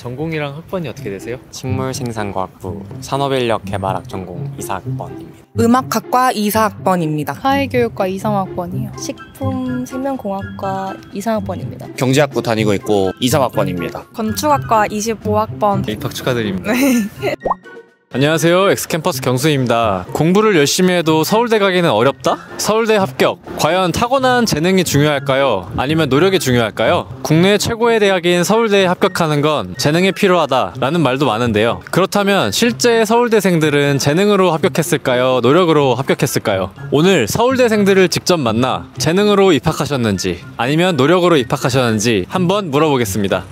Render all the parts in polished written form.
전공이랑 학번이 어떻게 되세요? 식물생산과학부 산업인력개발학 전공 2사학번입니다. 음악학과 2사학번입니다. 사회교육과 2, 3학번이요. 식품생명공학과 2, 3학번입니다. 경제학부 다니고 있고 2, 3학번입니다. 건축학과 25학번. 입학 축하드립니다. 안녕하세요. 엑스캠퍼스 경수입니다. 공부를 열심히 해도 서울대 가기는 어렵다? 서울대 합격. 과연 타고난 재능이 중요할까요? 아니면 노력이 중요할까요? 국내 최고의 대학인 서울대에 합격하는 건 재능이 필요하다 라는 말도 많은데요. 그렇다면 실제 서울대생들은 재능으로 합격했을까요? 노력으로 합격했을까요? 오늘 서울대생들을 직접 만나 재능으로 입학하셨는지 아니면 노력으로 입학하셨는지 한번 물어보겠습니다.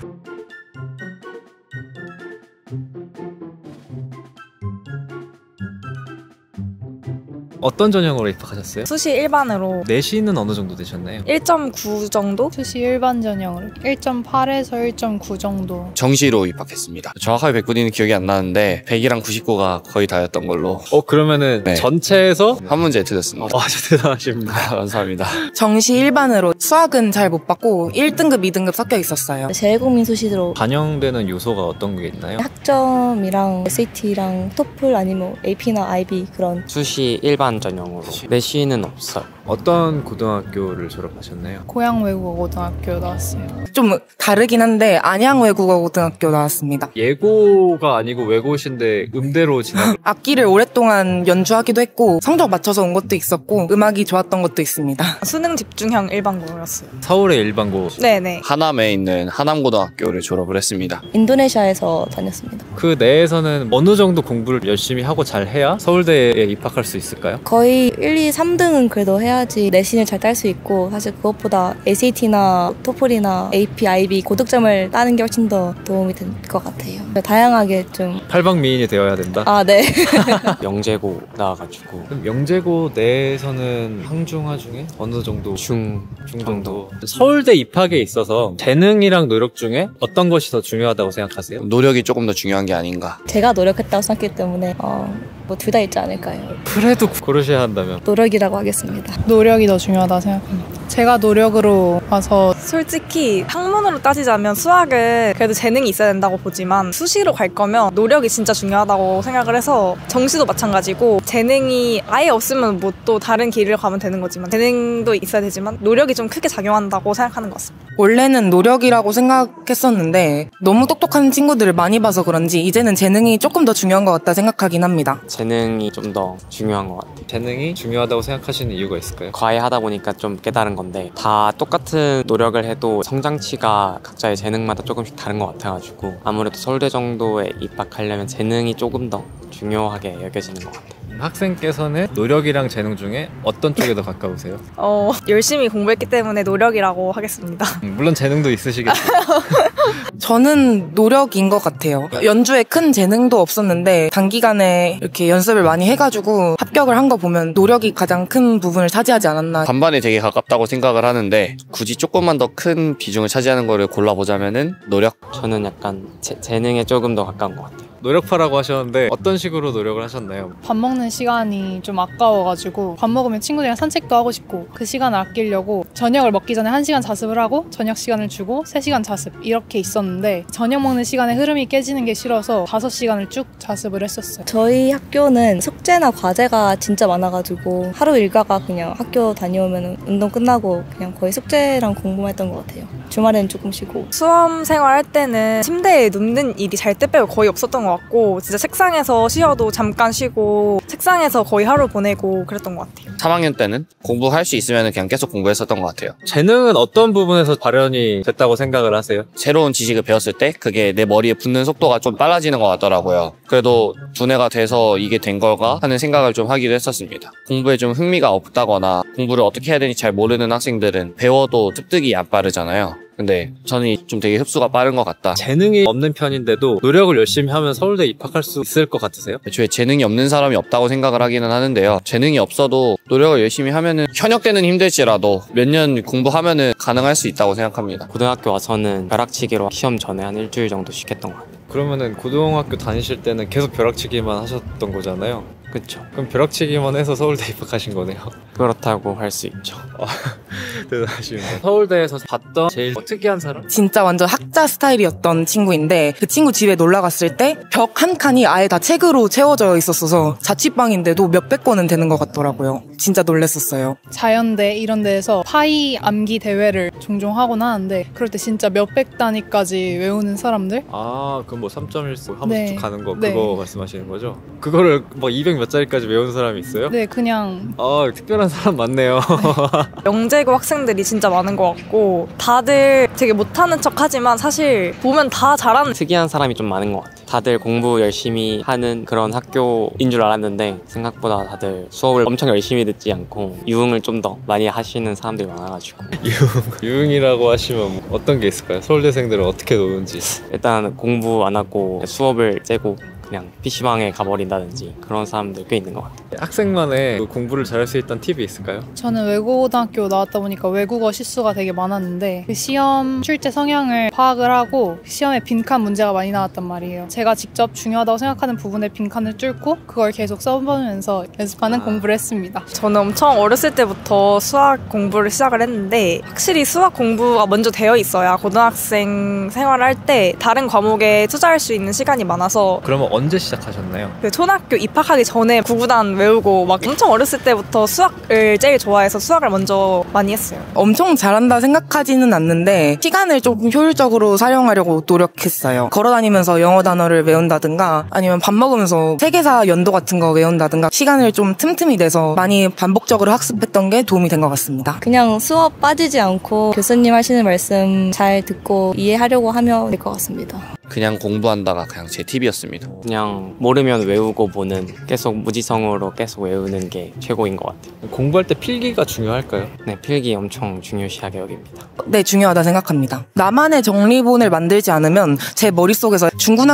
어떤 전형으로 입학하셨어요? 수시 일반으로. 내신은 어느 정도 되셨나요? 1.9 정도? 수시 일반 전형으로 1.8에서 1.9 정도. 정시로 입학했습니다. 정확하게 100분위는 기억이 안 나는데 100이랑 99가 거의 다였던 걸로. 그러면은 네. 전체에서 한 문제 틀렸습니다. 진짜 대단하십니다. 감사합니다. 정시 일반으로 수학은 잘 못 받고 1등급, 2등급 섞여 있었어요. 재외국민 수시로 반영되는 요소가 어떤 게 있나요? 학점이랑 SAT랑 토플 아니면 AP나 IB 그런. 수시 일반 전형으로 내신은 없어요. 어떤 고등학교를 졸업하셨나요? 고양 외국어 고등학교 나왔어요. 좀 다르긴 한데 안양 외국어 고등학교 나왔습니다. 예고가 아니고 외고신데 음대로 진학. 악기를 오랫동안 연주하기도 했고 성적 맞춰서 온 것도 있었고 음악이 좋았던 것도 있습니다. 수능 집중형 일반고였어요. 서울의 일반고. 네네. 하남에 있는 하남고등학교를 졸업을 했습니다. 인도네시아에서 다녔습니다. 그 내에서는 어느 정도 공부를 열심히 하고 잘 해야 서울대에 입학할 수 있을까요? 거의 1, 2, 3등은 그래도 해야지 내신을 잘 딸 수 있고, 사실 그것보다 SAT나 토플이나 AP, IB 고득점을 따는 게 훨씬 더 도움이 될 것 같아요. 다양하게 좀 팔방미인이 되어야 된다? 네. 영재고 나와가지고. 그럼 영재고 내에서는 항중하 중에 어느 정도? 중 정도. 서울대 입학에 있어서 재능이랑 노력 중에 어떤 것이 더 중요하다고 생각하세요? 노력이 조금 더 중요한 게 아닌가. 제가 노력했다고 생각하기 때문에 둘 다 있지 않을까요? 그래도 고르셔야 한다면? 노력이라고 하겠습니다. 노력이 더 중요하다 생각합니다. 제가 노력으로 와서 솔직히 학문으로 따지자면 수학은 그래도 재능이 있어야 된다고 보지만 수시로 갈 거면 노력이 진짜 중요하다고 생각을 해서, 정시도 마찬가지고 재능이 아예 없으면 뭐 또 다른 길을 가면 되는 거지만 재능도 있어야 되지만 노력이 좀 크게 작용한다고 생각하는 것 같습니다. 원래는 노력이라고 생각했었는데 너무 똑똑한 친구들을 많이 봐서 그런지 이제는 재능이 조금 더 중요한 것 같다 생각하긴 합니다. 재능이 좀 더 중요한 것 같아요. 재능이 중요하다고 생각하시는 이유가 있을까요? 과외하다 보니까 좀 깨달은 건데, 다 똑같은 노력을 해도 성장치가 각자의 재능마다 조금씩 다른 것 같아가지고 아무래도 서울대 정도에 입학하려면 재능이 조금 더 중요하게 여겨지는 것 같아요. 학생께서는 노력이랑 재능 중에 어떤 쪽에 더 가까우세요? 열심히 공부했기 때문에 노력이라고 하겠습니다. 물론 재능도 있으시겠죠. 저는 노력인 것 같아요. 연주에 큰 재능도 없었는데 단기간에 이렇게 연습을 많이 해가지고 합격을 한 거 보면 노력이 가장 큰 부분을 차지하지 않았나. 반반에 되게 가깝다고 생각을 하는데 굳이 조금만 더 큰 비중을 차지하는 거를 골라보자면은 노력? 저는 약간 재능에 조금 더 가까운 것 같아요. 노력파라고 하셨는데 어떤 식으로 노력을 하셨나요? 밥 먹는 시간이 좀 아까워가지고 밥 먹으면 친구들이랑 산책도 하고 싶고, 그 시간을 아끼려고 저녁을 먹기 전에 1시간 자습을 하고 저녁 시간을 주고 3시간 자습 이렇게 있었는데, 저녁 먹는 시간에 흐름이 깨지는 게 싫어서 5시간을 쭉 자습을 했었어요. 저희 학교는 숙제나 과제가 진짜 많아가지고 하루 일과가 그냥 학교 다녀오면 운동 끝나고 그냥 거의 숙제랑 공부만 했던 것 같아요. 주말에는 조금 쉬고. 수험 생활할 때는 침대에 눕는 일이 잘 때 빼고 거의 없었던 것 같고, 진짜 책상에서 쉬어도 잠깐 쉬고 책상에서 거의 하루 보내고 그랬던 것 같아요. 3학년 때는 공부할 수 있으면 그냥 계속 공부했었던 것 같아요. 재능은 어떤 부분에서 발현이 됐다고 생각을 하세요? 새로운 지식을 배웠을 때 그게 내 머리에 붙는 속도가 좀 빨라지는 것 같더라고요. 그래도 두뇌가 돼서 이게 된 걸까 하는 생각을 좀 하기도 했었습니다. 공부에 좀 흥미가 없다거나 공부를 어떻게 해야 되는지 잘 모르는 학생들은 배워도 습득이 안 빠르잖아요. 근데 저는 좀 되게 흡수가 빠른 것 같다. 재능이 없는 편인데도 노력을 열심히 하면 서울대 입학할 수 있을 것 같으세요? 애초에 재능이 없는 사람이 없다고 생각을 하기는 하는데요. 재능이 없어도 노력을 열심히 하면은 현역 때는 힘들지라도 몇 년 공부하면은 가능할 수 있다고 생각합니다. 고등학교 와서는 벼락치기로 시험 전에 한 일주일 정도 쉬겠던 것 같아요. 그러면은 고등학교 다니실 때는 계속 벼락치기만 하셨던 거잖아요. 그쵸. 그럼 벼락치기만 해서 서울대 입학하신 거네요. 그렇다고 할 수 있죠. 대단하십니다. 서울대에서 봤던 제일 특이한 사람? 진짜 완전 학자 스타일이었던 친구인데 그 친구 집에 놀러 갔을 때 벽 한 칸이 아예 다 책으로 채워져 있었어서 자취방인데도 몇백 권은 되는 것 같더라고요. 진짜 놀랬었어요. 자연대 이런 데에서 파이 암기 대회를 종종 하곤 하는데 그럴 때 진짜 몇백 단위까지 외우는 사람들? 아, 그럼 뭐 3.14 하면서 네. 쭉 가는 거 네. 그거 말씀하시는 거죠? 그거를 막 200 몇 자리까지 외우는 사람이 있어요? 네, 그냥 아, 특별한 사람 많네요. 영재고 학생들이 진짜 많은 것 같고 다들 되게 못하는 척 하지만 사실 보면 다 잘하는 특이한 사람이 좀 많은 것 같아요. 다들 공부 열심히 하는 그런 학교인 줄 알았는데 생각보다 다들 수업을 엄청 열심히 듣지 않고 유흥을 좀 더 많이 하시는 사람들이 많아가지고 유흥이라고 하시면 어떤 게 있을까요? 서울대생들은 어떻게 노는지. 일단 공부 안 하고 수업을 째고 그냥 PC방에 가버린다든지 그런 사람들 꽤 있는 것 같아요. 학생만의 그 공부를 잘할 수 있던 팁이 있을까요? 저는 외국어고등학교 나왔다 보니까 외국어 실수가 되게 많았는데 그 시험 출제 성향을 파악을 하고 시험에 빈칸 문제가 많이 나왔단 말이에요. 제가 직접 중요하다고 생각하는 부분에 빈칸을 뚫고 그걸 계속 써보면서 연습하는 공부를 했습니다. 저는 엄청 어렸을 때부터 수학 공부를 시작을 했는데 확실히 수학 공부가 먼저 되어 있어야 고등학생 생활을 할 때 다른 과목에 투자할 수 있는 시간이 많아서 그러면 언제 시작하셨나요? 그 초등학교 입학하기 전에 구구단 외우고 막 엄청 어렸을 때부터 수학을 제일 좋아해서 수학을 먼저 많이 했어요. 엄청 잘한다 생각하지는 않는데 시간을 조금 효율적으로 사용하려고 노력했어요. 걸어다니면서 영어 단어를 외운다든가 아니면 밥 먹으면서 세계사 연도 같은 거 외운다든가 시간을 좀 틈틈이 내서 많이 반복적으로 학습했던 게 도움이 된 것 같습니다. 그냥 수업 빠지지 않고 교수님 하시는 말씀 잘 듣고 이해하려고 하면 될 것 같습니다. 그냥 공부한다가 그냥 제 팁이었습니다. 그냥 모르면 외우고 보는 계속 무지성으로 계속 외우는 게 최고인 것 같아요. 공부할 때 필기가 중요할까요? 네, 필기 엄청 중요시하게 여깁니다. 네, 중요하다 생각합니다. 나만의 정리본을 만들지 않으면 제 머릿속에서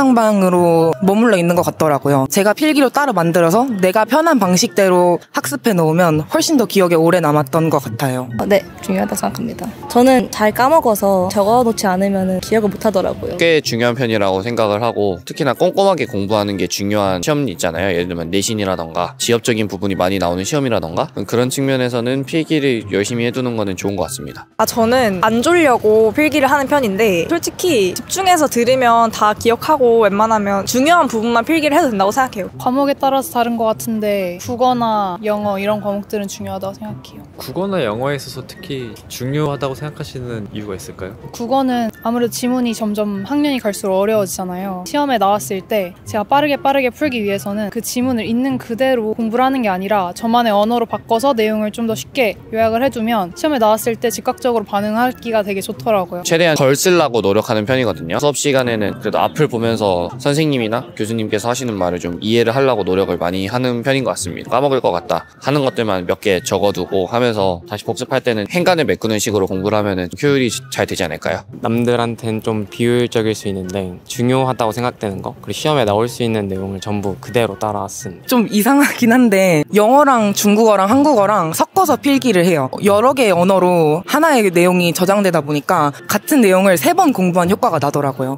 중구난방으로 머물러 있는 것 같더라고요. 제가 필기로 따로 만들어서 내가 편한 방식대로 학습해 놓으면 훨씬 더 기억에 오래 남았던 것 같아요. 네, 중요하다고 생각합니다. 저는 잘 까먹어서 적어놓지 않으면 기억을 못 하더라고요. 꽤 중요한 편이라고 생각을 하고 특히나 꼼꼼하게 공부하는 게 중요한 시험이 있잖아요. 예를 들면 내신이라던가 지엽적인 부분이 많이 나오는 시험이라던가 그런 측면에서는 필기를 열심히 해두는 거는 좋은 것 같습니다. 저는 안 졸려고 필기를 하는 편인데 솔직히 집중해서 들으면 다 기억하고 웬만하면 중요한 부분만 필기를 해도 된다고 생각해요. 과목에 따라서 다른 것 같은데 국어나 영어 이런 과목들은 중요하다고 생각해요. 국어나 영어에 있어서 특히 중요하다고 생각하시는 이유가 있을까요? 국어는 아무래도 지문이 점점 학년이 갈수록 어려워지잖아요. 시험에 나왔을 때 제가 빠르게 풀기 위해서는 그 지문을 있는 그대로 공부를 하는 게 아니라 저만의 언어로 바꿔서 내용을 좀 더 쉽게 요약을 해두면 시험에 나왔을 때 즉각적으로 반응하기가 되게 좋더라고요. 최대한 덜 쓰려고 노력하는 편이거든요. 수업 시간에는 그래도 앞을 보면서 선생님이나 교수님께서 하시는 말을 좀 이해를 하려고 노력을 많이 하는 편인 것 같습니다. 까먹을 것 같다 하는 것들만 몇 개 적어두고 하면서 다시 복습할 때는 행간을 메꾸는 식으로 공부를 하면 효율이 잘 되지 않을까요? 남들한테는 좀 비효율적일 수 있는데 중요하다고 생각되는 거 그리고 시험에 나올 수 있는 내용을 전부 그대로 따라 쓴 좀 이상하긴 한데 영어랑 중국어랑 한국어랑 섞어서 필기를 해요. 여러 개의 언어로 하나의 내용이 저장되다 보니까 같은 내용을 3번 공부한 효과가 나더라고요.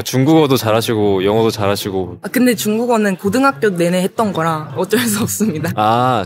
중국어도 잘하시고 영어도 잘하시고. 근데 중국어는 고등학교 내내 했던 거라 어쩔 수 없습니다.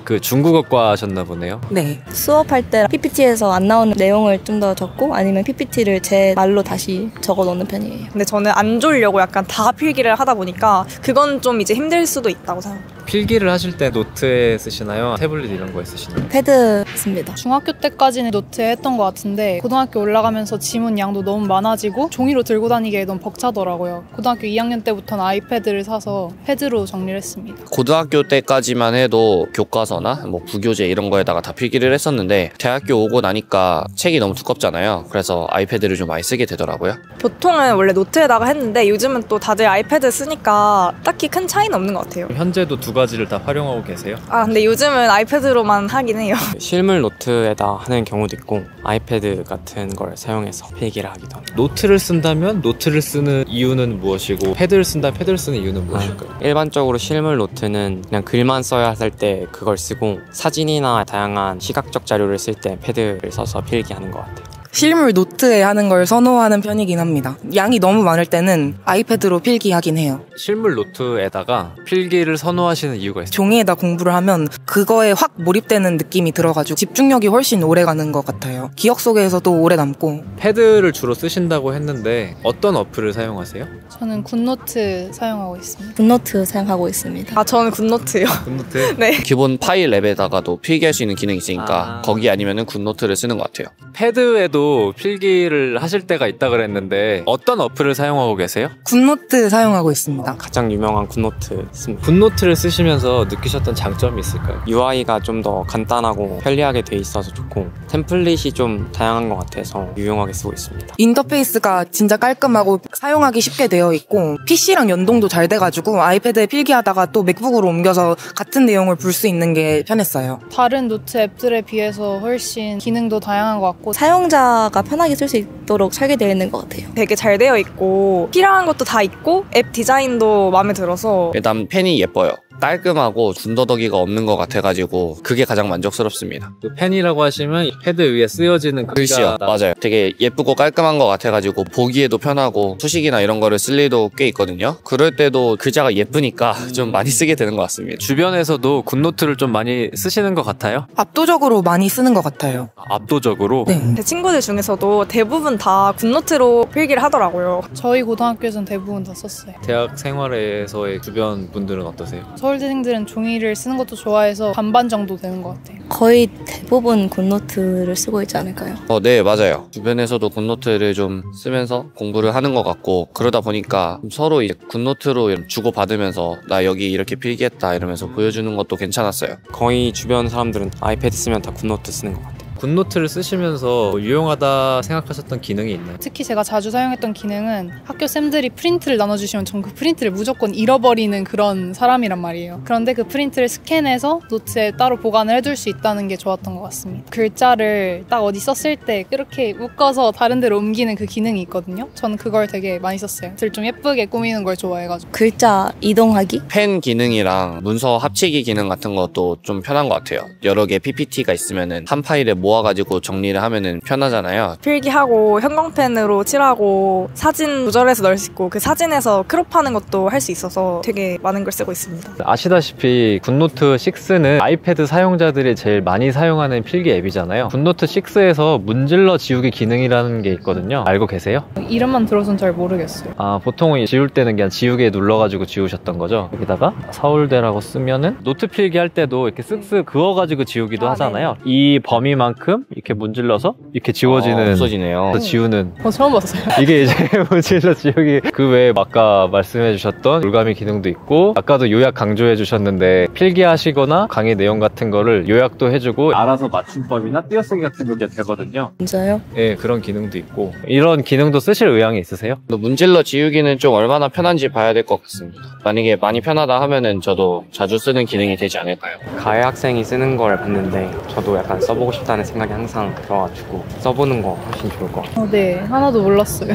그 중국어과 하셨나 보네요. 네. 수업할 때 PPT에서 안 나오는 내용을 좀 더 적고 아니면 PPT를 제 말로 다시 적어 놓는 편이에요. 근데 저는 안 졸려고 약간 다 필기를 하다 보니까 그건 좀 이제 힘들 수도 있다고 생각해요. 필기를 하실 때 노트에 쓰시나요? 태블릿 이런 거에 쓰시나요? 패드 씁니다. 중학교 때까지는 노트에 했던 것 같은데 고등학교 올라가면서 지문 양도 너무 많아지고 종이로 들고 다니기에 너무 벅차더라고요. 고등학교 2학년 때부터는 아이패드를 사서 패드로 정리를 했습니다. 고등학교 때까지만 해도 교과서나 뭐 부교재 이런 거에다가 다 필기를 했었는데 대학교 오고 나니까 책이 너무 두껍잖아요. 그래서 아이패드를 좀 많이 쓰게 되더라고요. 보통은 원래 노트에다가 했는데 요즘은 또 다들 아이패드 쓰니까 딱히 큰 차이는 없는 것 같아요. 현재도 두 가지를 다 활용하고 계세요? 근데 요즘은 아이패드로만 하긴 해요. 실물 노트에다 하는 경우도 있고 아이패드 같은 걸 사용해서 필기를 하기도 합니다. 노트를 쓴다면 노트를 쓰는 이유는 무엇이고 패드를 쓴다면 패드를 쓰는 이유는 무엇일까요? 일반적으로 실물 노트는 그냥 글만 써야 할 때 그걸 쓰고 사진이나 다양한 시각적 자료를 쓸 때 패드를 써서 필기하는 것 같아요. 실물 노트에 하는 걸 선호하는 편이긴 합니다. 양이 너무 많을 때는 아이패드로 필기하긴 해요. 실물 노트에다가 필기를 선호하시는 이유가 있어요? 종이에다 공부를 하면 그거에 확 몰입되는 느낌이 들어가지고 집중력이 훨씬 오래 가는 것 같아요. 기억 속에서도 오래 남고. 패드를 주로 쓰신다고 했는데 어떤 어플을 사용하세요? 저는 굿노트 사용하고 있습니다. 굿노트 사용하고 있습니다. 저는 굿노트요. 굿노트? 네. 기본 파일 앱에다가도 필기할 수 있는 기능이 있으니까 거기 아니면은 굿노트를 쓰는 것 같아요. 패드에도 필기를 하실 때가 있다 그랬는데 어떤 어플을 사용하고 계세요? 굿노트 사용하고 있습니다. 가장 유명한 굿노트 씁니다. 굿노트를 쓰시면서 느끼셨던 장점이 있을까요? UI가 좀 더 간단하고 편리하게 돼 있어서 좋고 템플릿이 좀 다양한 것 같아서 유용하게 쓰고 있습니다. 인터페이스가 진짜 깔끔하고 사용하기 쉽게 되어 있고 PC랑 연동도 잘 돼가지고 아이패드에 필기하다가 또 맥북으로 옮겨서 같은 내용을 볼 수 있는 게 편했어요. 다른 노트 앱들에 비해서 훨씬 기능도 다양한 것 같고 사용자가 편하게 쓸 수 있도록 설계되어 있는 것 같아요. 되게 잘 되어 있고 필요한 것도 다 있고 앱 디자인도 마음에 들어서 일단 펜이 예뻐요. 깔끔하고 군더더기가 없는 것 같아가지고 그게 가장 만족스럽습니다. 그 펜이라고 하시면 패드 위에 쓰여지는 글씨요. 맞아요. 되게 예쁘고 깔끔한 것 같아가지고 보기에도 편하고 수식이나 이런 거를 쓸 일도 꽤 있거든요. 그럴 때도 글자가 예쁘니까 좀 많이 쓰게 되는 것 같습니다. 주변에서도 굿노트를 좀 많이 쓰시는 것 같아요? 압도적으로 많이 쓰는 것 같아요. 압도적으로? 네. 제 친구들 중에서도 대부분 다 굿노트로 필기를 하더라고요. 저희 고등학교에서는 대부분 다 썼어요. 대학 생활에서의 주변 분들은 어떠세요? 서울대생들은 종이를 쓰는 것도 좋아해서 반반 정도 되는 것 같아요. 거의 대부분 굿노트를 쓰고 있지 않을까요? 네, 맞아요. 주변에서도 굿노트를 좀 쓰면서 공부를 하는 것 같고 그러다 보니까 서로 이제 굿노트로 주고받으면서 나 여기 이렇게 필기했다 이러면서 보여주는 것도 괜찮았어요. 거의 주변 사람들은 아이패드 쓰면 다 굿노트 쓰는 것 같아요. 굿노트를 쓰시면서 유용하다 생각하셨던 기능이 있나요? 특히 제가 자주 사용했던 기능은 학교 쌤들이 프린트를 나눠주시면 전 그 프린트를 무조건 잃어버리는 그런 사람이란 말이에요. 그런데 그 프린트를 스캔해서 노트에 따로 보관을 해둘 수 있다는 게 좋았던 것 같습니다. 글자를 딱 어디 썼을 때 이렇게 묶어서 다른 데로 옮기는 그 기능이 있거든요. 저는 그걸 되게 많이 썼어요. 좀 예쁘게 꾸미는 걸 좋아해가지고. 글자 이동하기? 펜 기능이랑 문서 합치기 기능 같은 것도 좀 편한 것 같아요. 여러 개 PPT가 있으면은 한 파일에 모아가지고 정리를 하면은 편하잖아요. 필기하고 형광펜으로 칠하고 사진 조절해서 넣을 수 있고 그 사진에서 크롭하는 것도 할 수 있어서 되게 많은 걸 쓰고 있습니다. 아시다시피 굿노트 6는 아이패드 사용자들이 제일 많이 사용하는 필기 앱이잖아요. 굿노트 6에서 문질러 지우기 기능이라는 게 있거든요. 알고 계세요? 이름만 들어서는 잘 모르겠어요. 보통은 지울 때는 그냥 지우개 눌러가지고 지우셨던 거죠. 여기다가 서울대라고 쓰면은 노트 필기할 때도 이렇게 쓱쓱 그어가지고 지우기도 하잖아요. 이 범위만큼 이렇게 문질러서 이렇게 지워지는 없어지네요. 지우는 처음 봤어요. 이게 이제 문질러 지우기 그 외에 아까 말씀해 주셨던 올가미 기능도 있고 아까도 요약 강조해 주셨는데 필기하시거나 강의 내용 같은 거를 요약도 해주고 알아서 맞춤법이나 띄어쓰기 같은 게 되거든요. 진짜요? 네, 그런 기능도 있고 이런 기능도 쓰실 의향이 있으세요? 문질러 지우기는 좀 얼마나 편한지 봐야 될 것 같습니다. 만약에 많이 편하다 하면은 저도 자주 쓰는 기능이 되지 않을까요? 가해 학생이 쓰는 걸 봤는데 저도 약간 써보고 싶다는 생각이 항상 들어가지고 써보는 거 훨씬 좋을 것 같아요. 네, 하나도 몰랐어요.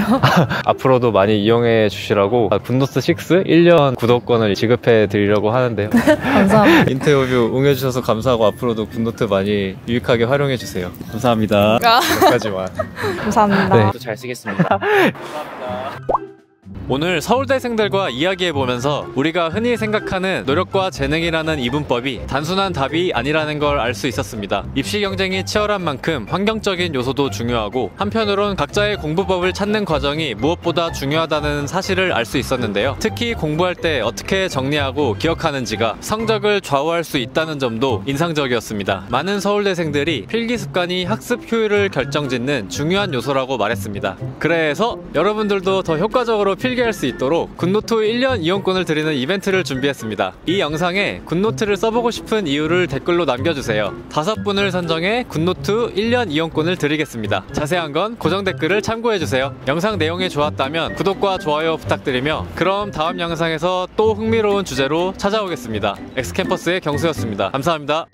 앞으로도 많이 이용해 주시라고 굿노트 6 1년 구독권을 지급해 드리려고 하는데요. 감사합니다. 인터뷰 응해주셔서 감사하고 앞으로도 굿노트 많이 유익하게 활용해 주세요. 감사합니다. 여기까지만. 감사합니다. 네. 저도 잘 쓰겠습니다. 오늘 서울대생들과 이야기해보면서 우리가 흔히 생각하는 노력과 재능이라는 이분법이 단순한 답이 아니라는 걸 알 수 있었습니다. 입시 경쟁이 치열한 만큼 환경적인 요소도 중요하고 한편으론 각자의 공부법을 찾는 과정이 무엇보다 중요하다는 사실을 알 수 있었는데요. 특히 공부할 때 어떻게 정리하고 기억하는지가 성적을 좌우할 수 있다는 점도 인상적이었습니다. 많은 서울대생들이 필기 습관이 학습 효율을 결정짓는 중요한 요소라고 말했습니다. 그래서 여러분들도 더 효과적으로 필기할 수 있도록 굿노트 1년 이용권을 드리는 이벤트를 준비했습니다. 이 영상에 굿노트를 써보고 싶은 이유를 댓글로 남겨주세요. 5분을 선정해 굿노트 1년 이용권을 드리겠습니다. 자세한 건 고정 댓글을 참고해주세요. 영상 내용이 좋았다면 구독과 좋아요 부탁드리며 그럼 다음 영상에서 또 흥미로운 주제로 찾아오겠습니다. 엑스캠퍼스의 경수였습니다. 감사합니다.